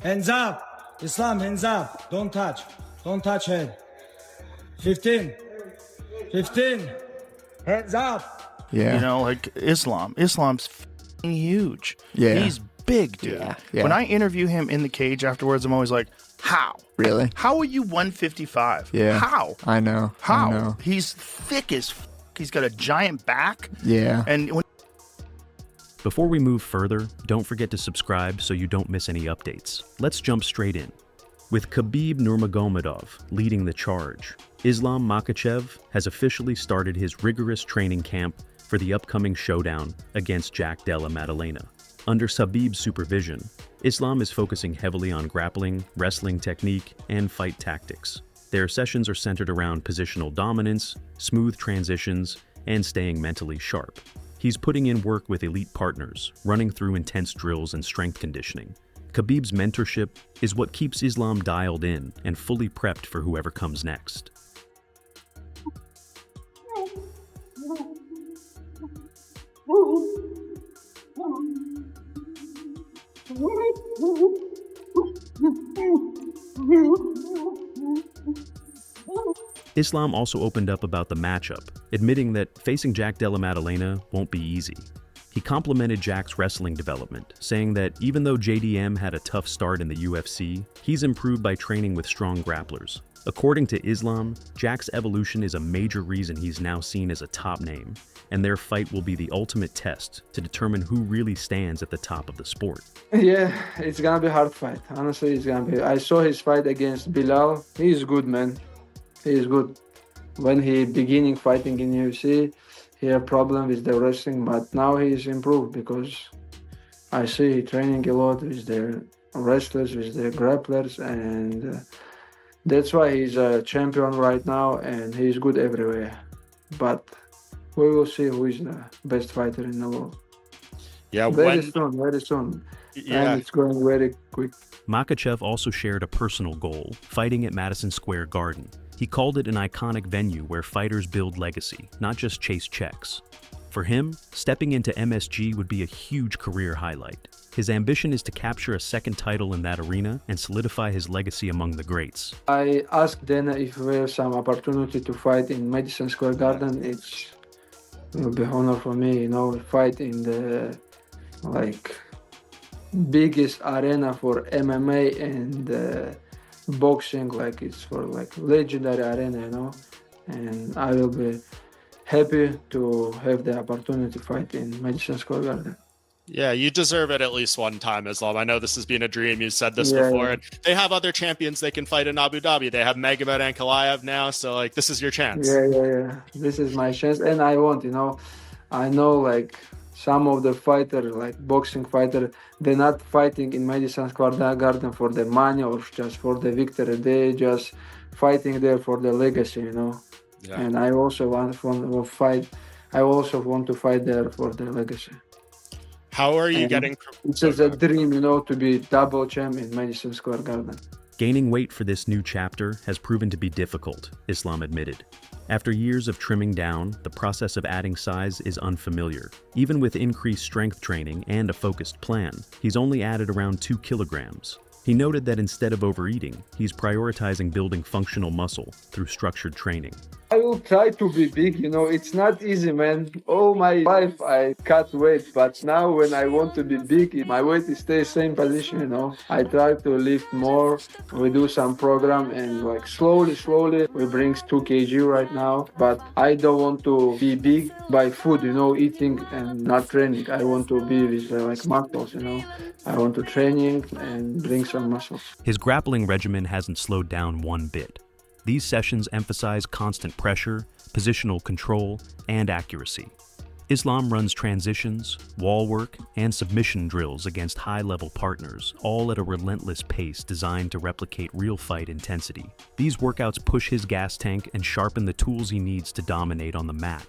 Hands up. Islam, hands up. Don't touch. Don't touch head. 15. 15. Hands up. Yeah. You know, like Islam's f***ing huge. Yeah. He's big, dude. Yeah. When I interview him in the cage afterwards, I'm always like, how? Really? How are you 155? Yeah. How? I know. How? I know. He's thick as f***. He's got a giant back. Yeah. And when Before we move further, don't forget to subscribe so you don't miss any updates. Let's jump straight in. With Khabib Nurmagomedov leading the charge, Islam Makhachev has officially started his rigorous training camp for the upcoming showdown against Jack Della Maddalena. Under Khabib's supervision, Islam is focusing heavily on grappling, wrestling technique, and fight tactics. Their sessions are centered around positional dominance, smooth transitions, and staying mentally sharp. He's putting in work with elite partners, running through intense drills and strength conditioning. Khabib's mentorship is what keeps Islam dialed in and fully prepped for whoever comes next. Islam also opened up about the matchup, admitting that facing Jack Della Maddalena won't be easy. He complimented Jack's wrestling development, saying that even though JDM had a tough start in the UFC, he's improved by training with strong grapplers. According to Islam, Jack's evolution is a major reason he's now seen as a top name, and their fight will be the ultimate test to determine who really stands at the top of the sport. Yeah, it's gonna be a hard fight. Honestly, it's gonna be. I saw his fight against Bilal. He's good, man. He is good. When he beginning fighting in UFC, he had problem with the wrestling, but now he's improved because I see he training a lot with the wrestlers, with the grapplers, and that's why he's a champion right now, and he's good everywhere. But we will see who is the best fighter in the world. Yeah, Very soon. Yeah. And it's going very quick. Makhachev also shared a personal goal, fighting at Madison Square Garden. He called it an iconic venue where fighters build legacy, not just chase checks. For him, stepping into MSG would be a huge career highlight. His ambition is to capture a second title in that arena and solidify his legacy among the greats. I asked Dana if we have some opportunity to fight in Madison Square Garden. It will be honor for me, fight in the biggest arena for MMA and boxing, it's for legendary arena, and I will be happy to have the opportunity to fight in Madison Square Garden. Yeah, you deserve it at least one time, Islam. I know this has been a dream. You said this Yeah, before. yeah. And they have other champions they can fight in Abu Dhabi. They have Magomed Ankalaev now, so this is your chance. Yeah. This is my chance, and I want, I know some of the fighters, boxing fighter, they're not fighting in Madison Square Garden for the money or just for the victory. They just fighting there for the legacy, Yeah. And I also want to fight. I also want to fight there for the legacy. How are you And getting... It's just a dream, to be double champ in Madison Square Garden. Gaining weight for this new chapter has proven to be difficult, Islam admitted. After years of trimming down, the process of adding size is unfamiliar. Even with increased strength training and a focused plan, he's only added around 2 kilograms. He noted that instead of overeating, he's prioritizing building functional muscle through structured training. I will try to be big, it's not easy, man. All my life I cut weight, but now when I want to be big, my weight stays same position, I try to lift more. We do some program and slowly we bring 2 kg right now, but I don't want to be big by food, eating and not training. I want to be with muscles, I want to training and bring some muscles. His grappling regimen hasn't slowed down one bit. These sessions emphasize constant pressure, positional control, and accuracy. Islam runs transitions, wall work, and submission drills against high-level partners, all at a relentless pace designed to replicate real fight intensity. These workouts push his gas tank and sharpen the tools he needs to dominate on the mat.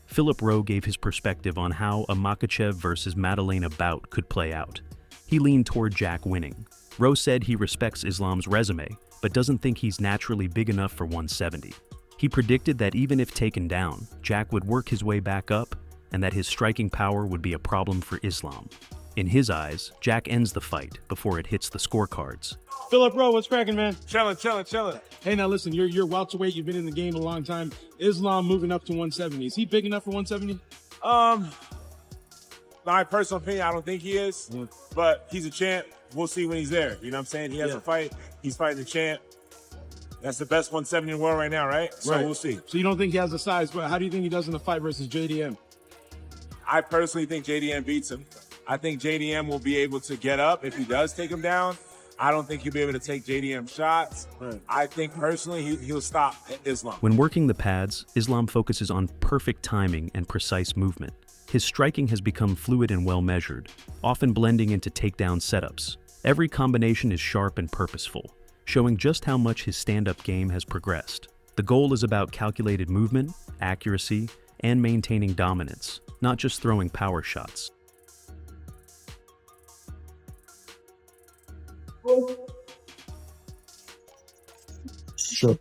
Philip Rowe gave his perspective on how a Makhachev versus Maddalena bout could play out. He leaned toward Jack winning. Rowe said he respects Islam's resume, but doesn't think he's naturally big enough for 170. He predicted that even if taken down, Jack would work his way back up, and that his striking power would be a problem for Islam. In his eyes, Jack ends the fight before it hits the scorecards. Philip Rowe, what's cracking, man? Chilling. Hey, now listen, you're welterweight. You've been in the game a long time. Islam moving up to 170. Is he big enough for 170? My personal opinion, I don't think he is, but he's a champ. We'll see when he's there. You know what I'm saying? He has a fight. He's fighting the champ. That's the best 170 in the world right now, right? So we'll see. So you don't think he has the size, but how do you think he does in the fight versus JDM? I personally think JDM beats him. I think JDM will be able to get up if he does take him down. I don't think he'll be able to take JDM shots. I think personally he'll stop Islam. When working the pads, Islam focuses on perfect timing and precise movement. His striking has become fluid and well-measured, often blending into takedown setups. Every combination is sharp and purposeful, showing just how much his stand-up game has progressed. The goal is about calculated movement, accuracy, and maintaining dominance, not just throwing power shots. Sure.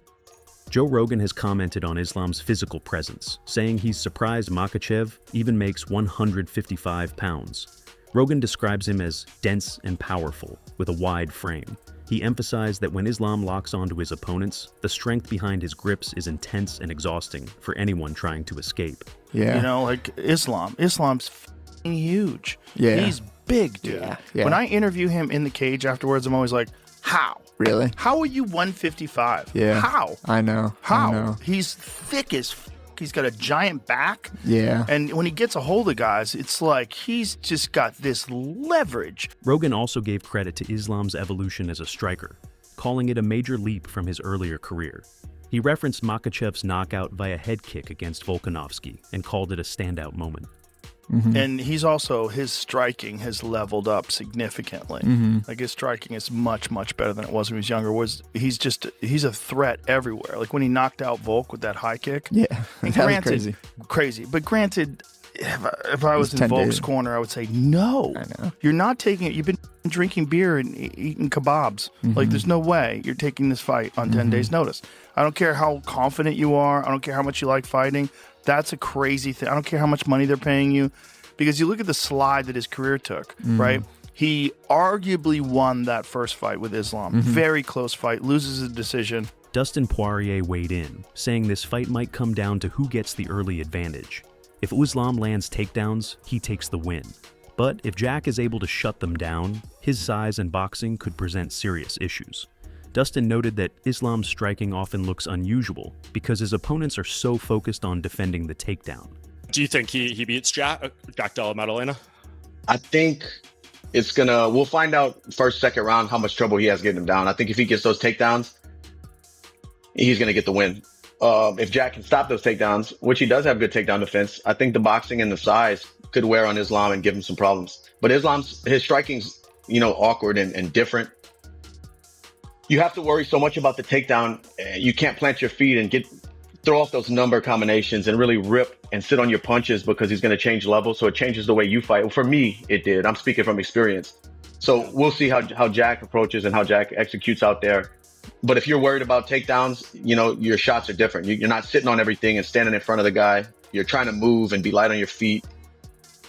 Joe Rogan has commented on Islam's physical presence, saying he's surprised Makhachev even makes 155 pounds. Rogan describes him as dense and powerful, with a wide frame. He emphasized that when Islam locks onto his opponents, the strength behind his grips is intense and exhausting for anyone trying to escape. Yeah. You know, like Islam's f***ing huge. Yeah. He's big, dude. Yeah. When I interview him in the cage afterwards, I'm always like, how? Really? How are you 155? Yeah. How? I know. How? I know. He's thick as f***. He's got a giant back. Yeah. And when he gets a hold of guys, it's like he's just got this leverage. Rogan also gave credit to Islam's evolution as a striker, calling it a major leap from his earlier career. He referenced Makhachev's knockout via head kick against Volkanovski and called it a standout moment. Mm-hmm. And he's also, his striking has leveled up significantly. Mm-hmm. Like his striking is much, much better than it was when he was younger. He's a threat everywhere. Like when he knocked out Volk with that high kick. Yeah. And That was crazy. But granted, if I was in It's 10 Volk's days. corner, I would say, no. I know. You're not taking it. You've been drinking beer and eating kebabs. Like there's no way you're taking this fight on 10 days notice. I don't care how confident you are. I don't care how much you like fighting. That's a crazy thing. I don't care how much money they're paying you. Because you look at the slide that his career took, right? He arguably won that first fight with Islam. Very close fight, loses a decision. Dustin Poirier weighed in, saying this fight might come down to who gets the early advantage. If Islam lands takedowns, he takes the win. But if Jack is able to shut them down, his size and boxing could present serious issues. Dustin noted that Islam's striking often looks unusual because his opponents are so focused on defending the takedown. Do you think he beats Jack Della Maddalena? I think we'll find out first, second round how much trouble he has getting him down. I think if he gets those takedowns, he's gonna get the win. If Jack can stop those takedowns, which he does have good takedown defense, I think the boxing and the size could wear on Islam and give him some problems. But his striking's, awkward and different. You have to worry so much about the takedown. You can't plant your feet and throw off those number combinations and really rip and sit on your punches because he's going to change levels. So it changes the way you fight. Well, for me, it did. I'm speaking from experience. So we'll see how Jack approaches and how Jack executes out there. But if you're worried about takedowns, your shots are different. You're not sitting on everything and standing in front of the guy. You're trying to move and be light on your feet.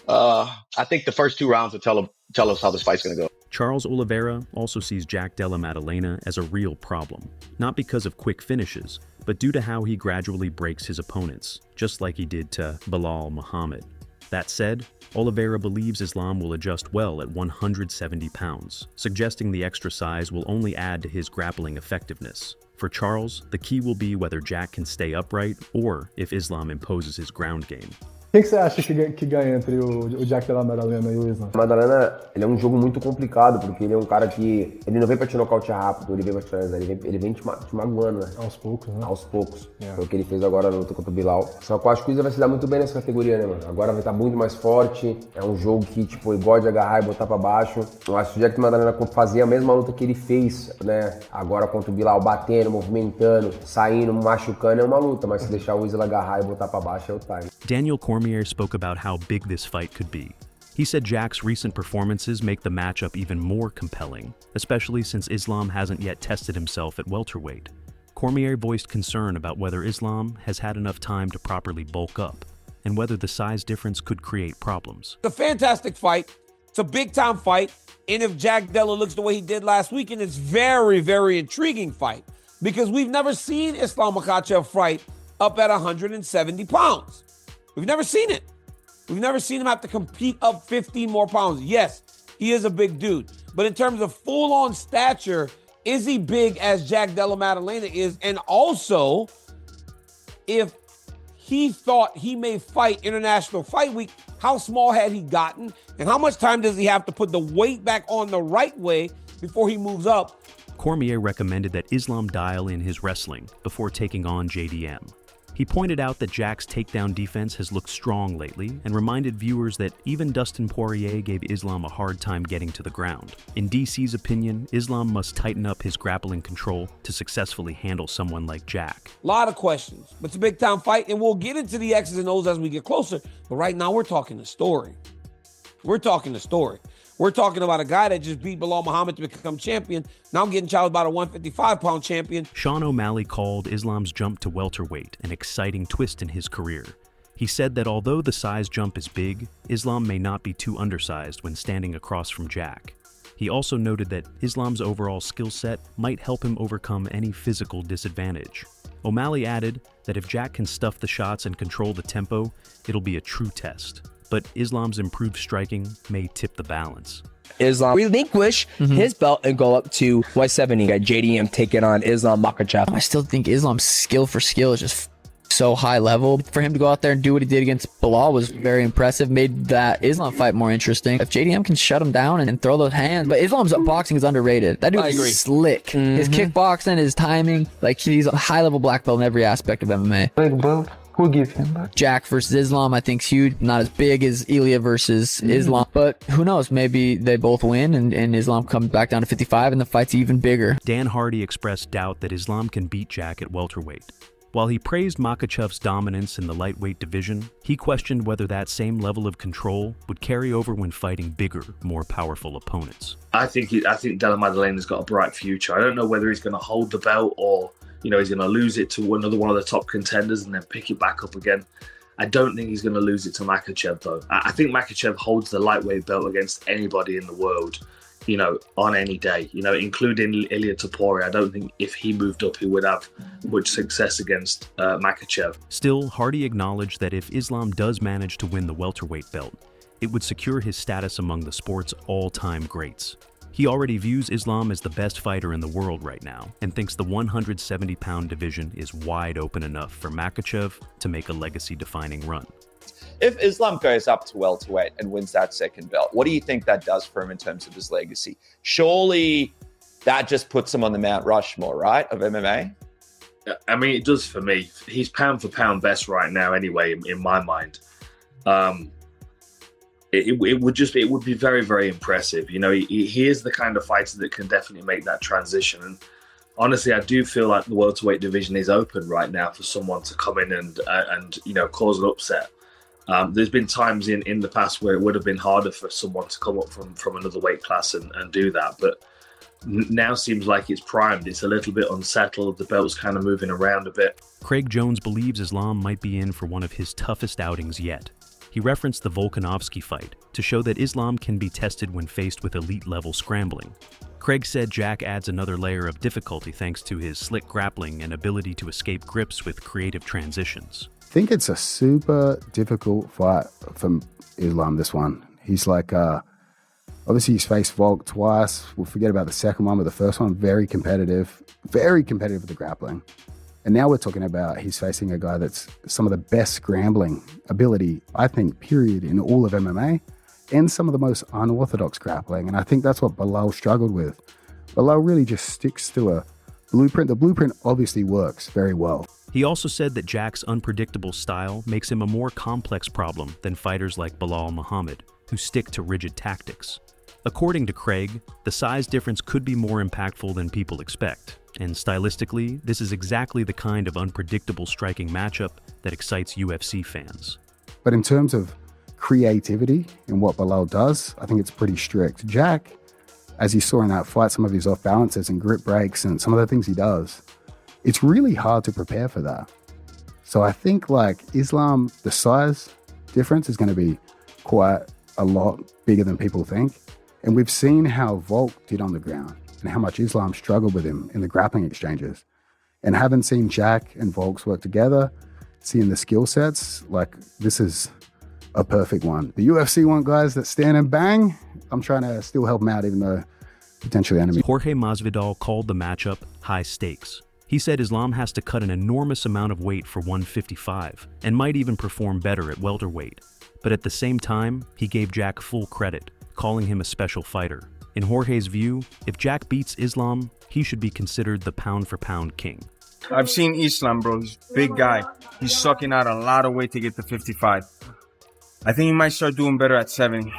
I think the first 2 rounds will tell us how this fight's going to go. Charles Oliveira also sees Jack Della Maddalena as a real problem, not because of quick finishes, but due to how he gradually breaks his opponents, just like he did to Belal Muhammad. That said, Oliveira believes Islam will adjust well at 170 pounds, suggesting the extra size will only add to his grappling effectiveness. For Charles, the key will be whether Jack can stay upright or if Islam imposes his ground game. Quem que você acha que ganha entre o Jack Della Maddalena e o Islam? Maddalena, ele é um jogo muito complicado, porque ele é um cara que... Ele não vem pra te nocautear rápido, ele vem pra te finalizar, ele vem te magoando, né? Aos poucos, né? Aos poucos. Foi o que ele fez agora na luta contra o Bilal. Só que eu acho que o Islam vai se dar muito bem nessa categoria, né, mano? Agora vai estar muito mais forte, é um jogo que, ele gosta de agarrar e botar pra baixo. Eu acho que o Jack Maddalena fazia a mesma luta que ele fez, né? Agora contra o Bilal, batendo, movimentando, saindo, machucando, é uma luta, mas se deixar o Islam agarrar e botar pra baixo é o time. Daniel Cormier Cormier spoke about how big this fight could be. He said Jack's recent performances make the matchup even more compelling, especially since Islam hasn't yet tested himself at welterweight. Cormier voiced concern about whether Islam has had enough time to properly bulk up, and whether the size difference could create problems. It's a fantastic fight. It's a big-time fight. And if Jack Della looks the way he did last weekend, it's very, very intriguing fight. Because we've never seen Islam Makhachev fight up at 170 pounds. We've never seen it. We've never seen him have to compete up 15 more pounds. Yes, he is a big dude. But in terms of full-on stature, is he big as Jack Della Maddalena is? And also, if he thought he may fight International Fight Week, how small had he gotten? And how much time does he have to put the weight back on the right way before he moves up? Cormier recommended that Islam dial in his wrestling before taking on JDM. He pointed out that Jack's takedown defense has looked strong lately and reminded viewers that even Dustin Poirier gave Islam a hard time getting to the ground. In DC's opinion, Islam must tighten up his grappling control to successfully handle someone like Jack. A lot of questions, but it's a big-time fight, and we'll get into the X's and O's as we get closer. But right now, we're talking the story. We're talking the story. We're talking about a guy that just beat Belal Muhammad to become champion. Now I'm getting challenged by a 155-pound champion. Sean O'Malley called Islam's jump to welterweight an exciting twist in his career. He said that although the size jump is big, Islam may not be too undersized when standing across from Jack. He also noted that Islam's overall skill set might help him overcome any physical disadvantage. O'Malley added that if Jack can stuff the shots and control the tempo, it'll be a true test. But Islam's improved striking may tip the balance. Islam relinquish his belt and go up to 170. Got JDM taking on Islam Makhachev. I still think Islam's skill for skill is just so high level. For him to go out there and do what he did against Belal was very impressive, made that Islam fight more interesting. If JDM can shut him down and throw those hands, but Islam's boxing is underrated. That dude is slick. His kickboxing, his timing, like he's a high level black belt in every aspect of MMA. Big belt. Who give him that? Jack versus Islam, I think, is huge. Not as big as Ilya versus Islam, but who knows? Maybe they both win and Islam comes back down to 55 and the fight's even bigger. Dan Hardy expressed doubt that Islam can beat Jack at welterweight. While he praised Makhachev's dominance in the lightweight division, he questioned whether that same level of control would carry over when fighting bigger, more powerful opponents. I think Della Maddalena's got a bright future. I don't know whether he's going to hold the belt or he's going to lose it to another one of the top contenders and then pick it back up again. I don't think he's going to lose it to Makhachev, though. I think Makhachev holds the lightweight belt against anybody in the world, on any day, including Ilya Topuria. I don't think if he moved up, he would have much success against Makhachev. Still, Hardy acknowledged that if Islam does manage to win the welterweight belt, it would secure his status among the sport's all-time greats. He already views Islam as the best fighter in the world right now and thinks the 170-pound division is wide open enough for Makhachev to make a legacy-defining run. If Islam goes up to welterweight and wins that second belt, what do you think that does for him in terms of his legacy? Surely that just puts him on the Mount Rushmore, right, of MMA? I mean, it does for me. He's pound for pound best right now anyway, in my mind. It would be very, very impressive. He is the kind of fighter that can definitely make that transition. And honestly, I do feel like the welterweight division is open right now for someone to come in and cause an upset. There's been times in the past where it would have been harder for someone to come up from another weight class and do that. But now seems like it's primed. It's a little bit unsettled. The belt's kind of moving around a bit. Craig Jones believes Islam might be in for one of his toughest outings yet. He referenced the Volkanovski fight to show that Islam can be tested when faced with elite-level scrambling. Craig said Jack adds another layer of difficulty thanks to his slick grappling and ability to escape grips with creative transitions. I think it's a super difficult fight for Islam, this one. He's obviously he's faced Volk twice. We'll forget about the second one, but the first one, very competitive with the grappling. And now we're talking about he's facing a guy that's some of the best scrambling ability, I think, period, in all of MMA, and some of the most unorthodox grappling. And I think that's what Belal struggled with. Belal really just sticks to a blueprint. The blueprint obviously works very well. He also said that Jack's unpredictable style makes him a more complex problem than fighters like Belal Muhammad, who stick to rigid tactics. According to Craig, the size difference could be more impactful than people expect, and stylistically, this is exactly the kind of unpredictable striking matchup that excites UFC fans. But in terms of creativity and what Bilal does, I think it's pretty strict. Jack, as you saw in that fight, some of his off balances and grip breaks and some of the things he does, it's really hard to prepare for that. So I think like Islam, the size difference is going to be quite a lot bigger than people think. And we've seen how Volk did on the ground and how much Islam struggled with him in the grappling exchanges. And having seen Jack and Volks work together, seeing the skill sets, like this is a perfect one. The UFC want guys that stand and bang. I'm trying to still help him out, even though potentially enemy. Jorge Masvidal called the matchup high stakes. He said Islam has to cut an enormous amount of weight for 155 and might even perform better at welterweight. But at the same time, he gave Jack full credit, calling him a special fighter. In Jorge's view, if Jack beats Islam, he should be considered the pound-for-pound king. I've seen Islam, bro. He's a big guy. He's sucking out a lot of weight to get to 55. I think he might start doing better at 70.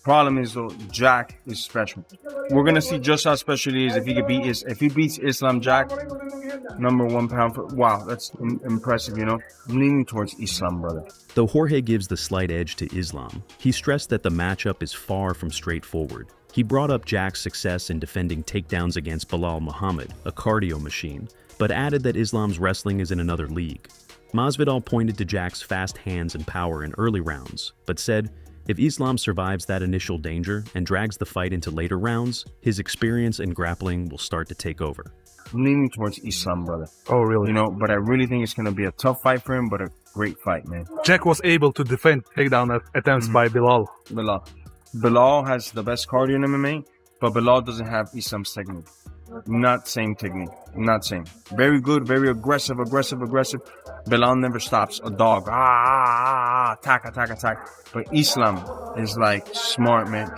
Problem is though, Jack is special. We're gonna see just how special he is if he beats Islam. Jack, #1 pound for, wow, that's impressive, you know. I'm leaning towards Islam, brother. Though Jorge gives the slight edge to Islam, he stressed that the matchup is far from straightforward. He brought up Jack's success in defending takedowns against Belal Muhammad, a cardio machine, but added that Islam's wrestling is in another league. Masvidal pointed to Jack's fast hands and power in early rounds, but said, if Islam survives that initial danger and drags the fight into later rounds, his experience in grappling will start to take over. I'm leaning towards Islam, brother. Oh, really? You know, but I really think it's going to be a tough fight for him, but a great fight, man. Jack was able to defend takedown attempts by Bilal. Bilal has the best cardio in MMA, but Bilal doesn't have Islam's technique. Not same technique. Not same. Very good, very aggressive. Bilal never stops. A dog. Attack. But Islam is like smart, man.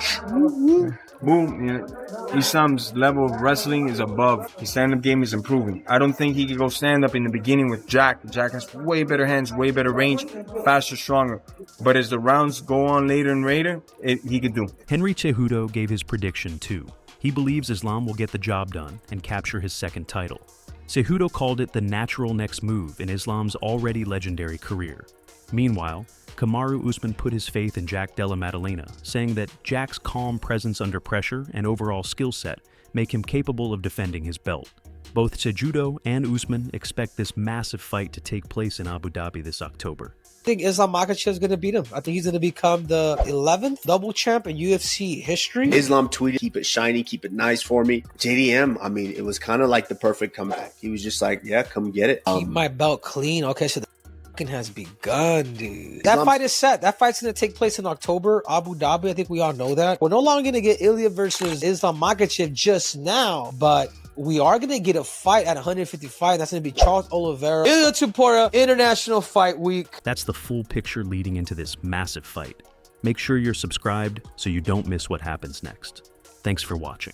Boom. You know, Islam's level of wrestling is above. His stand-up game is improving. I don't think he could go stand-up in the beginning with Jack. Jack has way better hands, way better range, faster, stronger. But as the rounds go on later and later, he could do. Henry Cejudo gave his prediction too. He believes Islam will get the job done and capture his second title. Cejudo called it the natural next move in Islam's already legendary career. Meanwhile, Kamaru Usman put his faith in Jack Della Maddalena, saying that Jack's calm presence under pressure and overall skill set make him capable of defending his belt. Both Cejudo and Usman expect this massive fight to take place in Abu Dhabi this October. I think Islam Makhachev is going to beat him. I think he's going to become the 11th double champ in UFC history. Islam tweeted, keep it shiny, keep it nice for me. JDM, I mean, it was kind of like the perfect comeback. He was just like, yeah, come get it. Keep my belt clean. Okay, so the fucking has begun, dude. That fight is set. That fight's going to take place in October, Abu Dhabi. I think we all know that. We're no longer going to get Ilya versus Islam Makhachev just now, but we are going to get a fight at 155. That's going to be Charles Oliveira, Ilya Tuporia, International Fight Week. That's the full picture leading into this massive fight. Make sure you're subscribed so you don't miss what happens next. Thanks for watching.